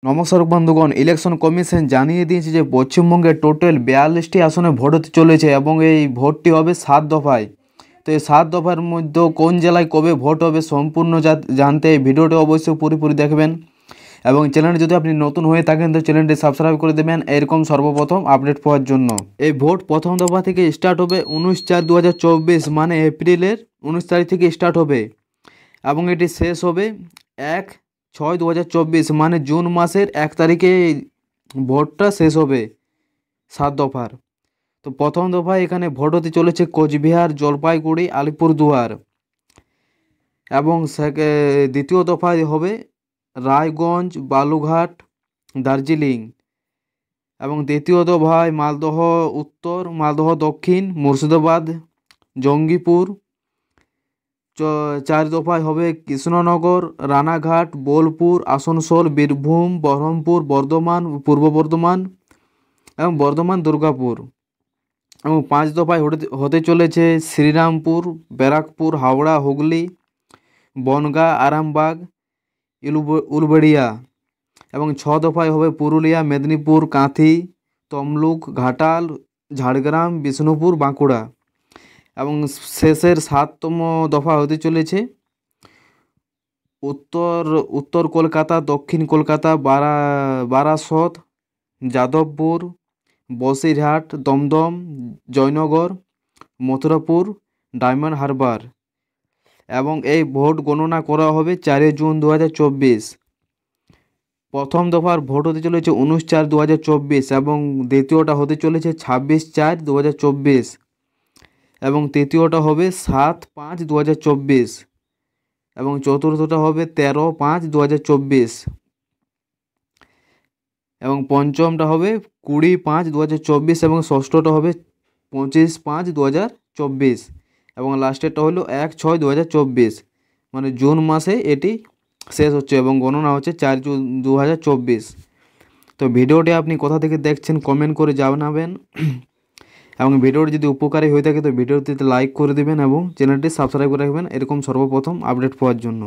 নমস্কার বন্ধুগণ, election commission জানিয়ে দিয়েছে যে পশ্চিমবঙ্গে টোটাল 42টি আসনে ভোট হতে চলেছে এবং এই ভোটটি হবে 7 দফায়। তো এই 7 দফার মধ্যে কোন জেলায় কবে ভোট হবে সম্পূর্ণ জানতে এই ভিডিওটি অবশ্যই পুরোপুরি দেখবেন এবং চ্যানেলে যদি আপনি নতুন হয়ে থাকেন তো চ্যানেলটি সাবস্ক্রাইব করে দেবেন এরকম সর্বপ্রথম আপডেট পাওয়ার জন্য। এই ভোট প্রথম দফা থেকে স্টার্ট হবে 19/4/2024, মানে এপ্রিলের 19 তারিখ থেকে স্টার্ট হবে এবং এটি শেষ হবে 1/6/2024, মানে জুন মাসের 1 তারিখে ভোটটা শেষ হবে 7 দফার। তো প্রথম দফায় এখানে ভোট হতে চলেছে কোচবিহার, জলপাইগুড়ি, আলিপুরদুয়ার এবং দ্বিতীয় দফায় হবে রায়গঞ্জ, বালুঘাট, দার্জিলিং এবং তৃতীয় দফায় মালদহ উত্তর, মালদহ দক্ষিণ, মুর্শিদাবাদ, জঙ্গিপুর। 4 দফায় হবে কৃষ্ণনগর, রানাঘাট, বোলপুর, আসানসোল, বীরভূম, বহরমপুর, বর্ধমান, পূর্ব বর্ধমান এবং বর্ধমান দুর্গাপুর। এবং 5 দফায় হতে চলেছে শ্রীরামপুর, ব্যারাকপুর, হাওড়া, হুগলি, বনগাঁ, আরামবাগ, উলবেড়িয়া। এবং 6 দফায় হবে পুরুলিয়া, মেদিনীপুর, কাঁথি, তমলুক, ঘাটাল, ঝাড়গ্রাম, বিষ্ণুপুর, বাঁকুড়া। এবং শেষের 7তম দফা হতে চলেছে উত্তর কলকাতা, দক্ষিণ কলকাতা, বারাসত, যাদবপুর, বসিরহাট, দমদম, জয়নগর, মথুরাপুর, ডায়মন্ড হারবার। এবং এই ভোট গণনা করা হবে 4 জুন 2024। প্রথম দফার ভোট হতে চলেছে 19/4/2024 এবং দ্বিতীয়টা হতে চলেছে 26/4/2024 এবং তৃতীয়টা হবে 7/5/2024 এবং চতুর্থটা হবে 13/5/2024 এবং পঞ্চমটা হবে 20/5/2024 এবং ষষ্ঠটা হবে 25/5/2024 এবং লাস্টেরটা হলো 1/6/2024, মানে জুন মাসে এটি শেষ হচ্ছে এবং গণনা হচ্ছে 4 জুন 2024। তো ভিডিওটি আপনি কোথা থেকে দেখছেন কমেন্ট করে জানাবেন এবং ভিডিওটি যদি উপকারী হয়ে থাকে তো ভিডিওটিতে লাইক করে দেবেন এবং চ্যানেলটি সাবস্ক্রাইব করে রাখবেন এরকম সর্বপ্রথম আপডেট পাওয়ার জন্য।